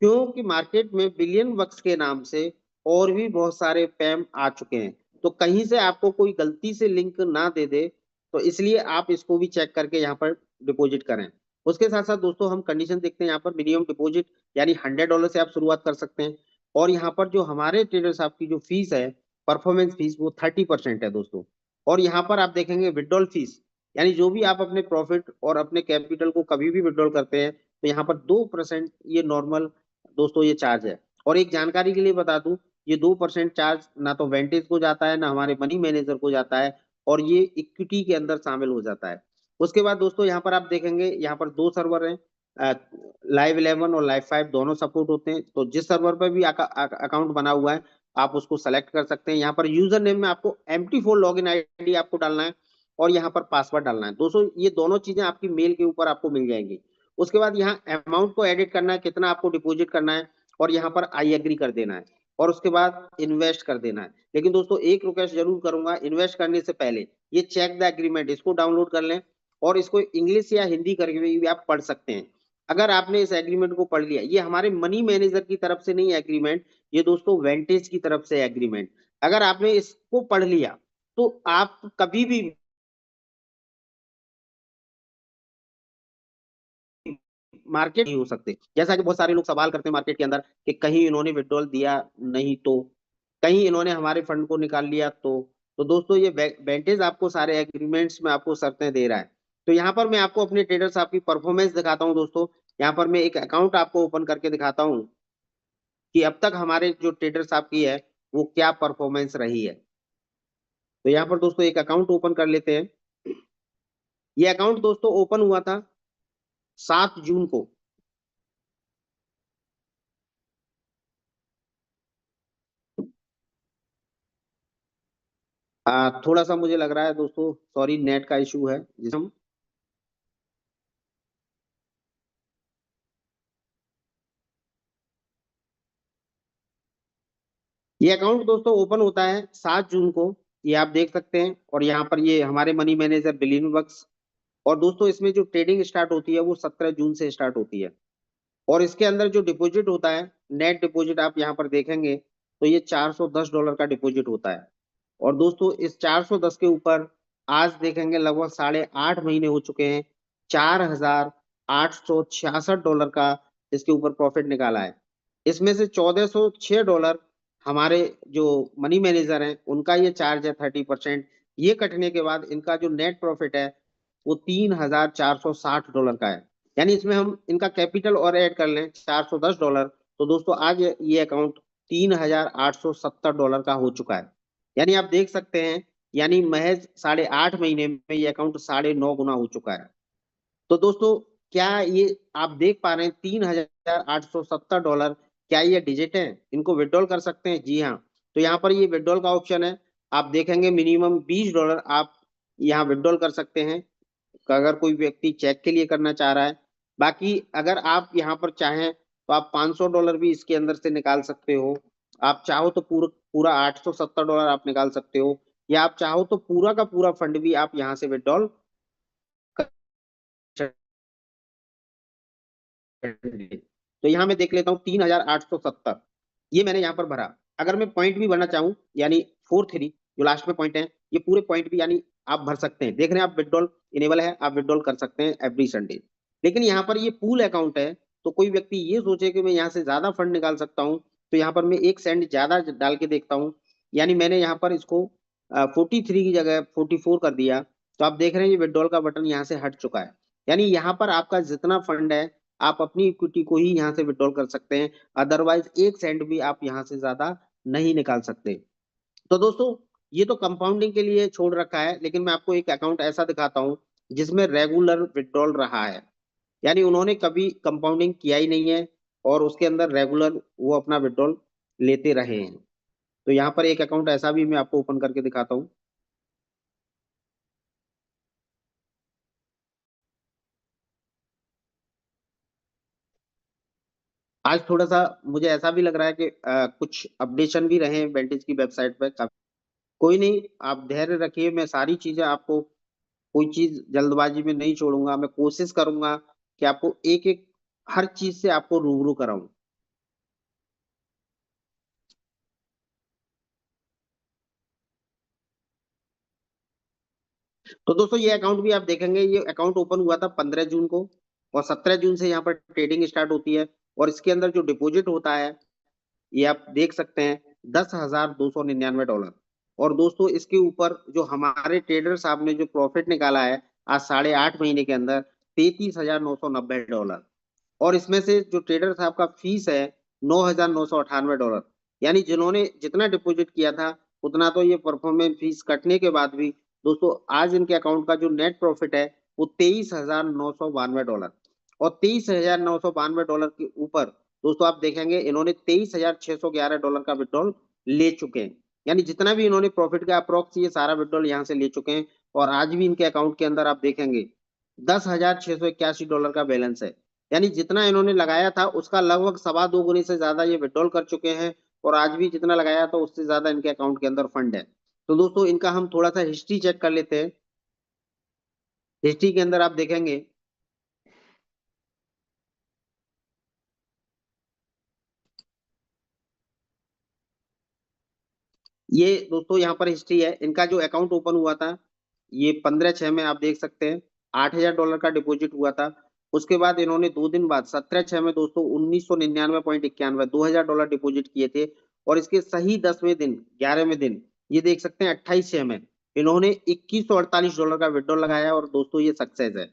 क्योंकि मार्केट में बिलियन बक्स के नाम से और भी बहुत सारे पैम आ चुके हैं। तो कहीं से आपको कोई गलती से लिंक ना दे दे, तो इसलिए आप इसको भी चेक करके यहाँ पर डिपॉजिट करें। उसके साथ साथ दोस्तों हम कंडीशन देखते हैं यहाँ पर मिनिमम डिपॉजिट, यानी $100 से आप शुरुआत कर सकते हैं। और यहाँ पर जो हमारे ट्रेडर साहब की जो फीस है, परफॉर्मेंस फीस, वो 30% है दोस्तों। और यहाँ पर आप देखेंगे विड्रॉल फीस, यानी जो भी आप अपने प्रॉफिट और अपने कैपिटल को कभी भी विड्रॉल करते हैं तो यहाँ पर 2% ये नॉर्मल दोस्तों ये चार्ज है। और एक जानकारी के लिए बता दूं, ये 2% चार्ज ना तो वेंटेज को जाता है ना हमारे मनी मैनेजर को जाता है, और ये इक्विटी के अंदर शामिल हो जाता है। उसके बाद दोस्तों यहाँ पर आप देखेंगे यहाँ पर 2 सर्वर हैं, लाइव 11 और लाइव 5 दोनों सपोर्ट होते हैं। तो जिस सर्वर पर भी अकाउंट बना हुआ है आप उसको सेलेक्ट कर सकते हैं। यहाँ पर यूजर नेम में आपको MT4 लॉगिन आईडी आपको डालना है, और यहाँ पर पासवर्ड डालना है। दोस्तों ये दोनों चीजें आपकी मेल के ऊपर आपको मिल जाएंगी। उसके बाद यहाँ अमाउंट को एडिट करना है, कितना आपको डिपॉजिट करना है, और यहाँ पर आई एग्री कर देना है, और उसके बाद इन्वेस्ट कर देना है। लेकिन दोस्तों एक रिक्वेस्ट जरूर करूंगा, इन्वेस्ट करने से पहले ये चेक द एग्रीमेंट इसको डाउनलोड कर लें, और इसको इंग्लिश या हिंदी करके भी आप पढ़ सकते हैं। अगर आपने इस एग्रीमेंट को पढ़ लिया, ये हमारे मनी मैनेजर की तरफ से नहीं एग्रीमेंट, ये दोस्तों वेंटेज की तरफ से एग्रीमेंट। अगर आपने इसको पढ़ लिया तो आप कभी भी मार्केट नहीं हो सकते। जैसा कि बहुत सारे लोग सवाल करते हैं मार्केट के अंदर कि कहीं इन्होंने विड्रॉल दिया नहीं तो, कहीं इन्होंने हमारे फंड को निकाल लिया तो दोस्तों ये वेंटेज आपको सारे एग्रीमेंट्स में आपको शर्तें दे रहा है। तो यहाँ पर मैं आपको अपने ट्रेडर साहब की परफॉर्मेंस दिखाता हूँ दोस्तों। यहाँ पर मैं एक अकाउंट आपको ओपन करके दिखाता हूँ कि अब तक हमारे जो ट्रेडर साहब की है वो क्या परफॉर्मेंस रही है। तो यहाँ पर दोस्तों एक अकाउंट ओपन कर लेते हैं। ये अकाउंट दोस्तों ओपन हुआ था 7 जून को। थोड़ा सा मुझे लग रहा है दोस्तों, सॉरी, नेट का इशू है जिसे हम। ये अकाउंट दोस्तों ओपन होता है 7 जून को, ये आप देख सकते हैं। और यहाँ पर ये हमारे मनी मैनेजर बिलीन बक्स। और दोस्तों इसमें जो ट्रेडिंग स्टार्ट होती है वो 17 जून से स्टार्ट होती है। और इसके अंदर जो डिपॉजिट होता है, नेट डिपॉजिट आप यहाँ पर देखेंगे तो ये $410 का डिपॉजिट होता है। और दोस्तों इस 410 के ऊपर आज देखेंगे लगभग 8.5 महीने हो चुके हैं, $4,866 का इसके ऊपर प्रॉफिट निकाला है। इसमें से $1,406 हमारे जो मनी मैनेजर हैं उनका ये चार्ज है 30%। ये कटने के बाद इनका जो नेट प्रॉफिट है वो $3,460 का है। यानी इसमें हम इनका कैपिटल और ऐड कर लें $410, तो दोस्तों आज ये अकाउंट $3,870 का हो चुका है। यानी आप देख सकते हैं, यानी महज 8.5 महीने में ये अकाउंट 9.5 गुना हो चुका है। तो दोस्तों क्या ये आप देख पा रहे हैं $3,870, क्या ये डिजिट है? इनको विड्रॉल कर सकते हैं? जी हाँ। तो यहाँ पर ये विड्रॉल का ऑप्शन है। आप देखेंगे मिनिमम $20 आप यहाँ विड्रॉल कर सकते हैं अगर कोई व्यक्ति चेक के लिए करना चाह रहा है। बाकी अगर आप यहाँ पर चाहें तो आप $500 भी इसके अंदर से निकाल सकते हो। आप चाहो तो पूरा पूरा $870 आप निकाल सकते हो, या आप चाहो तो पूरा का पूरा फंड भी आप यहाँ से विड्रॉल कर सकते। तो यहाँ मैं देख लेता हूँ 3,870 ये मैंने यहाँ पर भरा। अगर मैं पॉइंट भी भरना चाहूँ, यानी 4 3 जो लास्ट में पॉइंट है, ये पूरे पॉइंट भी यानी आप भर सकते हैं। देख रहे हैं आप विड्रॉल इनेबल है, आप विड्रॉल कर सकते हैं एवरी संडे। लेकिन यहाँ पर ये पूल अकाउंट है, तो कोई व्यक्ति ये सोचे कि मैं यहाँ से ज्यादा फंड निकाल सकता हूँ, तो यहाँ पर मैं 1 सेंट ज्यादा डाल के देखता हूँ। यानी मैंने यहाँ पर इसको 43 की जगह 44 कर दिया। तो आप देख रहे हैं ये विड्रॉल का बटन यहाँ से हट चुका है। यानी यहाँ पर आपका जितना फंड है आप अपनी इक्विटी को ही यहाँ से विड्रॉल कर सकते हैं। अदरवाइज 1 सेंट भी आप यहाँ से ज्यादा नहीं निकाल सकते। तो दोस्तों ये तो कंपाउंडिंग के लिए छोड़ रखा है, लेकिन मैं आपको एक अकाउंट ऐसा दिखाता हूँ जिसमें रेगुलर विड्रॉल रहा है। यानी उन्होंने कभी कंपाउंडिंग किया ही नहीं है और उसके अंदर रेगुलर वो अपना विड्रॉल लेते रहे हैं। तो यहाँ पर एक अकाउंट ऐसा भी मैं आपको ओपन करके दिखाता हूँ। आज थोड़ा सा मुझे ऐसा भी लग रहा है कि कुछ अपडेशन भी रहे हैं वेंटेज की वेबसाइट पर। कोई नहीं, आप धैर्य रखिए, मैं सारी चीजें आपको, कोई चीज जल्दबाजी में नहीं छोड़ूंगा। मैं कोशिश करूंगा कि आपको एक एक हर चीज से आपको रूबरू कराऊं। तो दोस्तों ये अकाउंट भी आप देखेंगे, ये अकाउंट ओपन हुआ था 15 जून को, और 17 जून से यहाँ पर ट्रेडिंग स्टार्ट होती है। और इसके अंदर जो डिपॉजिट होता है ये आप देख सकते हैं, $10,299। और दोस्तों इसके ऊपर जो हमारे ट्रेडर साहब ने जो प्रॉफिट निकाला है आज 8.5 महीने के अंदर, $33,990। और इसमें से जो ट्रेडर साहब का फीस है $9,998। यानी जिन्होंने जितना डिपॉजिट किया था उतना तो ये परफॉर्मेंस फीस कटने के बाद भी दोस्तों आज इनके अकाउंट का जो नेट प्रॉफिट है वो $23,992। और $23,992 के ऊपर दोस्तों आप देखेंगे इन्होंने $23,611 का विड्रॉल ले चुके हैं। यानी जितना भी इन्होंने प्रॉफिट का अप्रोक्स ये सारा विड्रॉल यहाँ से ले चुके हैं। और आज भी इनके अकाउंट के अंदर आप देखेंगे $10,681 का बैलेंस है। यानी जितना इन्होंने लगाया था उसका लगभग 2.25 गुने से ज्यादा ये विड्रॉल कर चुके हैं। और आज भी जितना लगाया था उससे ज्यादा इनके अकाउंट के अंदर फंड है। तो दोस्तों इनका हम थोड़ा सा हिस्ट्री चेक कर लेते हैं। हिस्ट्री के अंदर आप देखेंगे, ये दोस्तों यहाँ पर हिस्ट्री है। इनका जो अकाउंट ओपन हुआ था ये 15/6 में, आप देख सकते हैं $8,000 का डिपॉजिट हुआ था। उसके बाद इन्होंने 2 दिन बाद 17/6 में दोस्तों 1999.91 $2,000 डिपॉजिट किए थे। और इसके सही 10वें दिन 11वें दिन ये देख सकते हैं 28/6 में इन्होंने $2148 का विड्रॉल लगाया और दोस्तों ये सक्सेस है।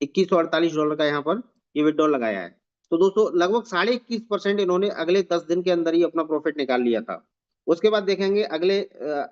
$2148 का यहाँ पर ये विड्रॉल लगाया है। तो दोस्तों लगभग 21.5% इन्होंने अगले 10 दिन के अंदर ही अपना प्रॉफिट निकाल लिया था। उसके बाद देखेंगे अगले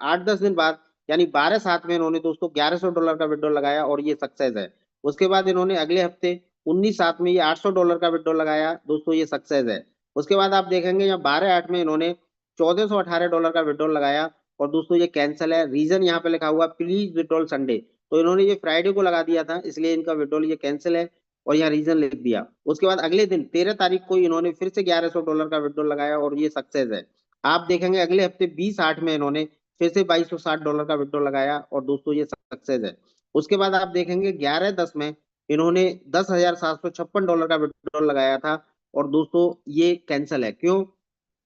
8-10 दिन बाद यानी 12/7 में इन्होंने दोस्तों $1100 का विड्रॉल लगाया और ये सक्सेस है। उसके बाद इन्होंने अगले हफ्ते 19/7 में ये $800 का विड्रॉल लगाया, दोस्तों ये सक्सेस है। उसके बाद आप देखेंगे यहाँ 12/8 में इन्होंने $1418 का विड्रॉल लगाया और दोस्तों ये कैंसिल है। रीजन यहाँ पे लिखा हुआ प्लीज विड्रॉल संडे, तो इन्होंने ये फ्राइडे को लगा दिया था, इसलिए इनका विड्रॉल ये कैंसिल है और यहाँ रीजन लिख दिया। उसके बाद अगले दिन 13 तारीख को इन्होंने फिर से $1100 का विड्रॉल लगाया और ये सक्सेस है। आप देखेंगे अगले हफ्ते 20/8 में इन्होंने फिर से $2260 का विड्रॉल लगाया और दोस्तों ये सक्सेस है। उसके बाद आप देखेंगे 11/10 में इन्होंने $10,756 का विड्रॉल लगाया था और दोस्तों ये कैंसिल है। क्यों?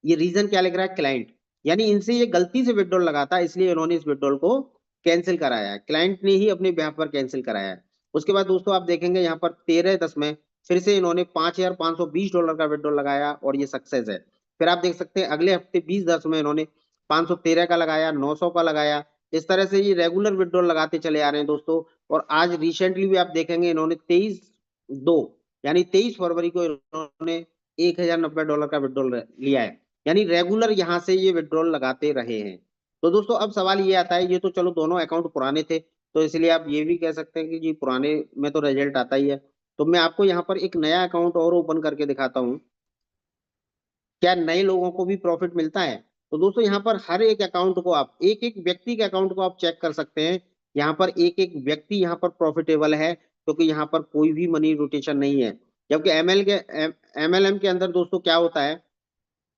ये रीजन क्या लिख रहा है? क्लाइंट, यानी इनसे ये गलती से विड्रॉल लगा था, इसलिए इन्होंने इस विड्रॉल को कैंसिल कराया है। क्लाइंट ने ही अपने बिहाफ पर कैंसिल कराया है। उसके बाद दोस्तों आप देखेंगे यहाँ पर 13/10 में फिर से इन्होंने $5,520 का विड्रॉल लगाया और ये सक्सेस है। फिर आप देख सकते हैं अगले हफ्ते 20/10 में इन्होंने 513 का लगाया, 900 का लगाया। इस तरह से ये रेगुलर विड्रॉल लगाते चले आ रहे हैं दोस्तों। और आज रिसेंटली भी आप देखेंगे इन्होंने 23/2 यानी 23 फरवरी को इन्होंने $1090 का विड्रॉल लिया है, यानी रेगुलर यहाँ से ये विड्रॉल लगाते रहे हैं। तो दोस्तों अब सवाल ये आता है, ये तो चलो दोनों अकाउंट पुराने थे, तो इसलिए आप ये भी कह सकते हैं कि जी पुराने में तो रिजल्ट आता ही है। तो मैं आपको यहाँ पर एक नया अकाउंट और ओपन करके दिखाता हूँ, क्या नए लोगों को भी प्रॉफिट मिलता है। तो दोस्तों यहाँ पर हर एक अकाउंट को आप एक एक व्यक्ति के अकाउंट को आप चेक कर सकते हैं। यहाँ पर एक एक व्यक्ति यहाँ पर प्रॉफिटेबल है, क्योंकि यहाँ पर कोई भी मनी रोटेशन नहीं है। जबकि एमएलएम के अंदर दोस्तों क्या होता है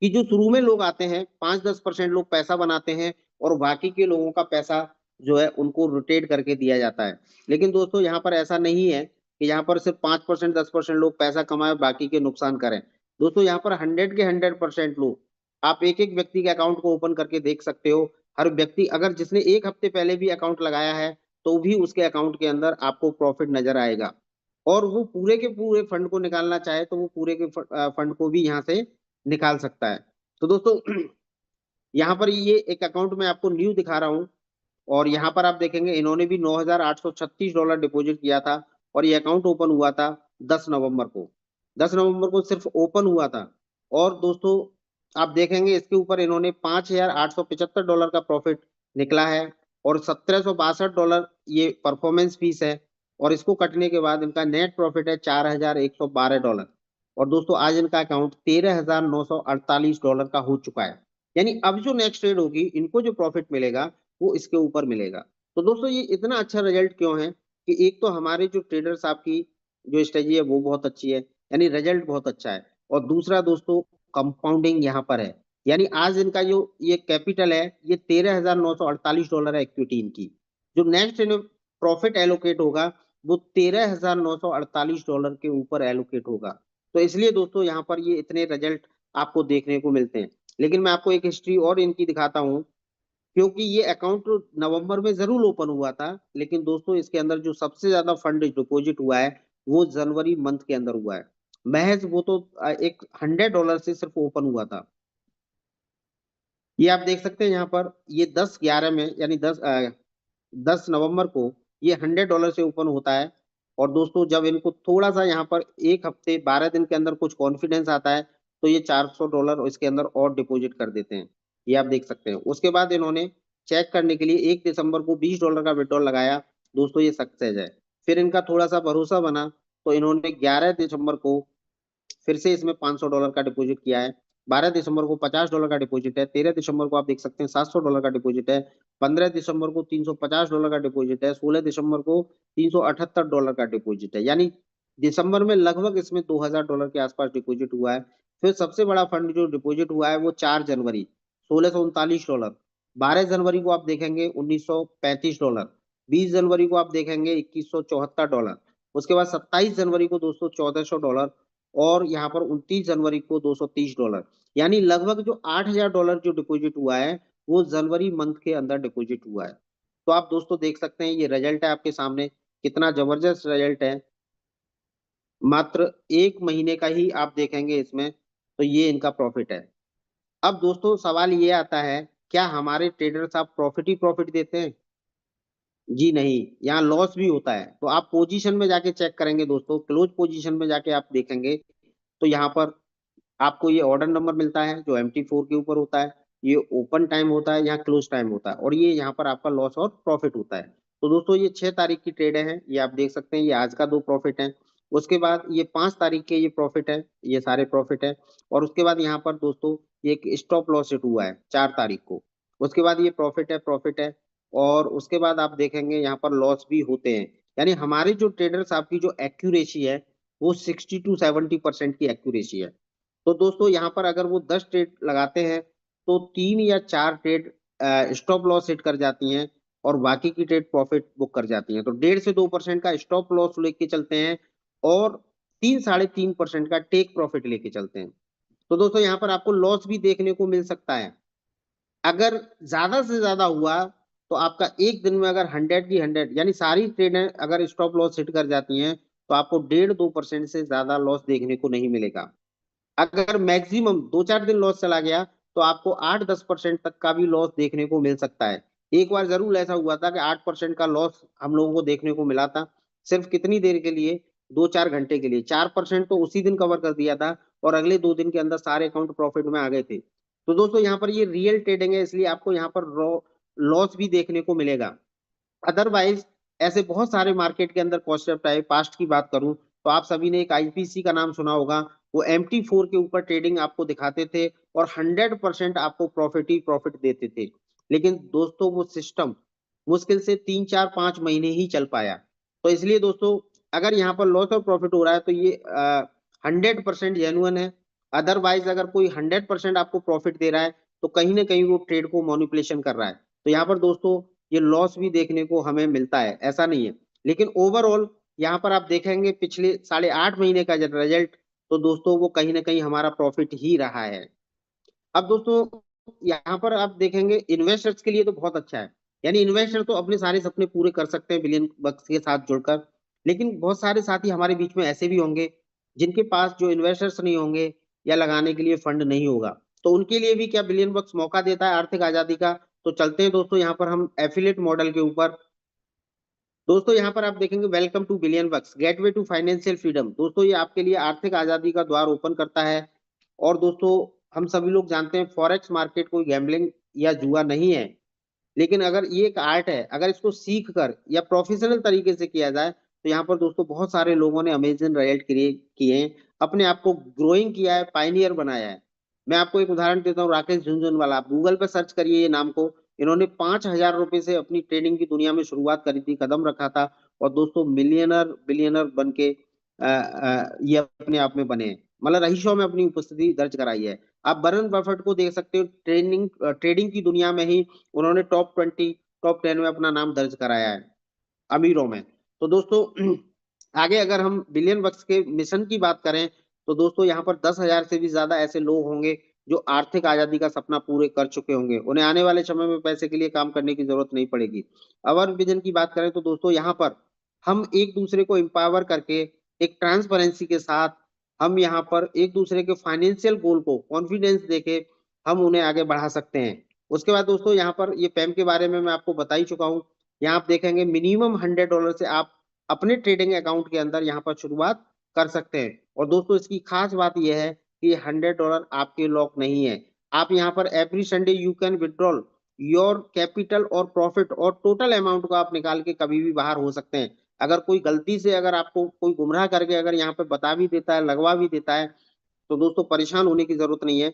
कि जो शुरू में लोग आते हैं 5-10% लोग पैसा बनाते हैं और बाकी के लोगों का पैसा जो है उनको रोटेट करके दिया जाता है। लेकिन दोस्तों यहाँ पर ऐसा नहीं है कि यहाँ पर सिर्फ 5% 10% लोग पैसा कमाए बाकी के नुकसान करें। दोस्तों यहाँ पर 100 के 100% लोग, आप एक एक व्यक्ति के अकाउंट को ओपन करके देख सकते हो। हर व्यक्ति अगर जिसने एक हफ्ते पहले भी अकाउंट लगाया है तो भी उसके अकाउंट के अंदर आपको प्रॉफिट नजर आएगा। और वो पूरे के पूरे फंड को निकालना चाहे तो वो पूरे के फंड को भी यहाँ से निकाल सकता है। तो दोस्तों यहाँ पर ये एक अकाउंट में आपको न्यू दिखा रहा हूँ और यहाँ पर आप देखेंगे इन्होंने भी $9,836 डिपॉजिट किया था और ये अकाउंट ओपन हुआ था 10 नवंबर को। 10 नवंबर को सिर्फ ओपन हुआ था। और दोस्तों आप देखेंगे इसके ऊपर इन्होंने $5,875 का प्रॉफिट निकला है और $1,762 ये परफॉर्मेंस फीस है। और इसको कटने के बाद इनका नेट प्रॉफिट है $4,112। और दोस्तों आज इनका अकाउंट $13,948 का हो चुका है। यानी अब जो नेक्स्ट ट्रेड होगी इनको जो प्रॉफिट मिलेगा वो इसके ऊपर मिलेगा। तो दोस्तों ये इतना अच्छा रिजल्ट क्यों है कि एक तो हमारे जो ट्रेडर साहब की जो स्ट्रेटजी है वो बहुत अच्छी है, यानी रिजल्ट बहुत अच्छा है। और दूसरा दोस्तों कंपाउंडिंग यहाँ पर है, यानी आज इनका जो ये कैपिटल है ये $13,948 है इक्विटी इनकी। जो नेक्स्ट प्रॉफिट एलोकेट होगा वो $13,948 के ऊपर एलोकेट होगा। तो इसलिए दोस्तों यहाँ पर ये इतने रिजल्ट आपको देखने को मिलते हैं। लेकिन मैं आपको एक हिस्ट्री और इनकी दिखाता हूँ, क्योंकि ये अकाउंट नवंबर में जरूर ओपन हुआ था, लेकिन दोस्तों इसके अंदर जो सबसे ज्यादा फंड डिपॉजिट हुआ है वो जनवरी मंथ के अंदर हुआ है। महज वो तो एक $100 से सिर्फ ओपन हुआ था। ये आप देख सकते हैं यहाँ पर ये 10/11 में यानी 10 नवंबर को ये $100 से ओपन होता है। और दोस्तों जब इनको थोड़ा सा यहाँ पर एक हफ्ते 12 दिन के अंदर कुछ कॉन्फिडेंस आता है तो ये $400 इसके अंदर और डिपॉजिट कर देते हैं। ये आप देख सकते हैं। उसके बाद इन्होंने चेक करने के लिए 1 दिसंबर को $20 का विड्रॉल लगाया, दोस्तों ये सक्सेस है। फिर इनका थोड़ा सा भरोसा बना तो इन्होंने 11 दिसंबर को फिर से इसमें $500 का डिपॉजिट किया है। 12 दिसंबर को $50 का डिपॉजिट है। 13 दिसंबर को आप देख सकते हैं $700 का डिपॉजिट है। 15 दिसंबर को $350 का डिपॉजिट है। 16 दिसंबर को $378 का डिपॉजिट है। यानी दिसंबर में लगभग इसमें $2,000 के आसपास डिपॉजिट हुआ है। फिर सबसे बड़ा फंड जो डिपॉजिट हुआ है वो 4 जनवरी, $1,639। 12 जनवरी को आप देखेंगे $1,935। 20 जनवरी को आप देखेंगे $2,174। उसके बाद 27 जनवरी को दोस्तों $1,400 और यहाँ पर 29 जनवरी को $230। यानी लगभग जो $8,000 जो डिपॉजिट हुआ है वो जनवरी मंथ के अंदर डिपॉजिट हुआ है। तो आप दोस्तों देख सकते हैं ये रिजल्ट है आपके सामने, कितना जबरदस्त रिजल्ट है। मात्र 1 महीने का ही आप देखेंगे इसमें, तो ये इनका प्रॉफिट है। अब दोस्तों सवाल ये आता है, क्या हमारे ट्रेडर्स आप प्रॉफिट ही प्रॉफिट देते हैं? जी नहीं, यहाँ लॉस भी होता है। तो आप पोजीशन में जाके चेक करेंगे दोस्तों, क्लोज पोजीशन में जाके आप देखेंगे तो यहाँ पर आपको ये ऑर्डर नंबर मिलता है जो MT4 के ऊपर होता है, ये ओपन टाइम होता है, यहाँ क्लोज टाइम होता है, और ये यहाँ पर आपका लॉस और प्रॉफिट होता है। तो दोस्तों ये 6 तारीख की ट्रेड है, ये आप देख सकते हैं, ये आज का 2 प्रॉफिट है। उसके बाद ये 5 तारीख के ये प्रॉफिट है, ये सारे प्रॉफिट है। और उसके बाद यहाँ पर दोस्तों ये एक स्टॉप लॉस हिट हुआ है 4 तारीख को। उसके बाद ये प्रॉफिट है। और उसके बाद आप देखेंगे यहाँ पर लॉस भी होते हैं। यानी हमारे जो ट्रेडर्स, आपकी जो एक्यूरेसी है वो 60 to 70% की एक्यूरेसी है। तो दोस्तों यहाँ पर अगर वो 10 ट्रेड लगाते हैं तो 3 या 4 ट्रेड स्टॉप लॉस हिट कर जाती हैं, और बाकी की ट्रेड प्रॉफिट बुक कर जाती हैं। तो 1.5 से 2% का स्टॉप लॉस लेके चलते हैं, और 3 साढ़े 3% का टेक प्रॉफिट लेके चलते हैं। तो दोस्तों यहाँ पर आपको लॉस भी देखने को मिल सकता है। अगर ज्यादा से ज्यादा हुआ तो आपका एक दिन में अगर 100 की 100 यानी सारी ट्रेडें अगर स्टॉप लॉस हिट कर जाती हैं, तो आपको 1.5-2% से ज्यादा लॉस देखने को नहीं मिलेगा। अगर मैक्सिमम 2-4 दिन लॉस चला गया तो आपको 8-10% तक का भी लॉस देखने को मिल सकता है। एक बार जरूर ऐसा हुआ था कि 8% का लॉस हम लोगों को देखने को मिला था। सिर्फ कितनी देर के लिए? 2-4 घंटे के लिए। 4% तो उसी दिन कवर कर दिया था, और अगले 2 दिन के अंदर सारे अकाउंट प्रॉफिट में आ गए थे। तो दोस्तों यहाँ पर ये रियल ट्रेडिंग है, इसलिए आपको यहाँ पर लॉस भी देखने को मिलेगा। अदरवाइज ऐसे बहुत सारे मार्केट के अंदर कॉन्सेप्ट है। पास्ट की बात करूं तो आप सभी ने एक IPC का नाम सुना होगा। वो MT4 के ऊपर ट्रेडिंग आपको दिखाते थे, और 100% आपको प्रॉफिट ही प्रॉफिट देते थे। लेकिन दोस्तों वो सिस्टम मुश्किल से 3-4-5 महीने ही चल पाया। तो इसलिए दोस्तों अगर यहाँ पर लॉस और प्रॉफिट हो रहा है तो ये 100% जेन्युइन है। अदरवाइज अगर कोई 100% आपको प्रॉफिट दे रहा है तो कहीं ना कहीं वो ट्रेड को मैनिपुलेशन कर रहा है। तो यहाँ पर दोस्तों ये लॉस भी देखने को हमें मिलता है, ऐसा नहीं है। लेकिन ओवरऑल यहाँ पर आप देखेंगे पिछले 8.5 महीने का रिजल्ट, तो दोस्तों वो कहीं ना कहीं हमारा प्रॉफिट ही रहा है। अब दोस्तों यहाँ पर आप देखेंगे इन्वेस्टर्स के लिए तो बहुत अच्छा है। यानी इन्वेस्टर तो अपने सारे सपने पूरे कर सकते हैं बिलियन बक्स के साथ जुड़कर। लेकिन बहुत सारे साथी हमारे बीच में ऐसे भी होंगे जिनके पास जो इन्वेस्टर्स नहीं होंगे, या लगाने के लिए फंड नहीं होगा। तो उनके लिए भी क्या बिलियन बक्स मौका देता है आर्थिक आजादी का? तो चलते हैं दोस्तों यहाँ पर हम एफिलिएट मॉडल के ऊपर। दोस्तों यहाँ पर आप देखेंगे welcome to billion bucks gateway to financial freedom. दोस्तों ये आपके लिए आर्थिक आजादी का द्वार ओपन करता है। और दोस्तों हम सभी लोग जानते हैं फॉरेक्स मार्केट कोई गैम्बलिंग या जुआ नहीं है। लेकिन अगर ये एक आर्ट है, अगर इसको सीख कर या प्रोफेशनल तरीके से किया जाए तो यहाँ पर दोस्तों बहुत सारे लोगों ने अमेजिंग रिजल्ट क्रिएट किए हैं, अपने आप को ग्रोइंग किया है, पाइनियर बनाया है। मैं आपको एक उदाहरण देता हूँ, राकेश झुनझुनवाला। आप गूगल पर सर्च करिए ये नाम को। इन्होंने 5,000 रुपए से अपनी ट्रेडिंग की दुनिया में शुरुआत करी थी, कदम रखा था, और दोस्तों मिलियनर बिलियनर बन के ये अपने आप में बने हैं। मतलब रहीशों में अपनी उपस्थिति दर्ज कराई है। आप वरुण बफेट को देख सकते हो, ट्रेडिंग की दुनिया में ही उन्होंने टॉप 20 टॉप 10 में अपना नाम दर्ज कराया है, अमीरों में। तो दोस्तों आगे अगर हम बिलियन बक्स के मिशन की बात करें तो दोस्तों यहाँ पर 10,000 से भी ज्यादा ऐसे लोग होंगे जो आर्थिक आजादी का सपना पूरे कर चुके होंगे। उन्हें आने वाले समय में पैसे के लिए काम करने की जरूरत नहीं पड़ेगी। अवर विजन की बात करें तो दोस्तों यहाँ पर हम एक दूसरे को एम्पावर करके, एक ट्रांसपेरेंसी के साथ, हम यहाँ पर एक दूसरे के फाइनेंशियल गोल को कॉन्फिडेंस देके हम उन्हें आगे बढ़ा सकते हैं। उसके बाद दोस्तों यहाँ पर ये पैम के बारे में मैं आपको बता ही चुका हूँ। यहाँ आप देखेंगे मिनिमम $100 से आप अपने ट्रेडिंग अकाउंट के अंदर यहाँ पर शुरुआत कर सकते हैं। और दोस्तों इसकी खास बात यह है कि $100 आपके लॉक नहीं है। आप यहाँ पर every Sunday you can withdrawal your capital और प्रॉफिट और टोटल अमाउंट को आप निकाल के कभी भी बाहर हो सकते हैं। अगर कोई गलती से अगर आपको कोई गुमराह करके अगर यहाँ पे बता भी देता है, लगवा भी देता है, तो दोस्तों परेशान होने की जरूरत नहीं है।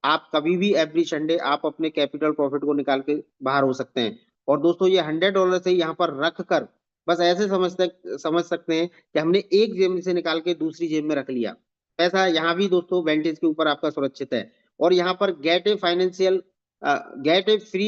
आप कभी भी एवरी संडे आप अपने कैपिटल प्रॉफिट को निकाल के बाहर हो सकते हैं। और दोस्तों ये $100 से यहाँ पर रख कर बस ऐसे समझ सकते हैं कि हमने एक जेब से निकाल के दूसरी जेब में रख लिया। पैसा यहाँ भी दोस्तों वेंटेज के ऊपर आपका सुरक्षित है। और यहाँ पर गेट ए फ्री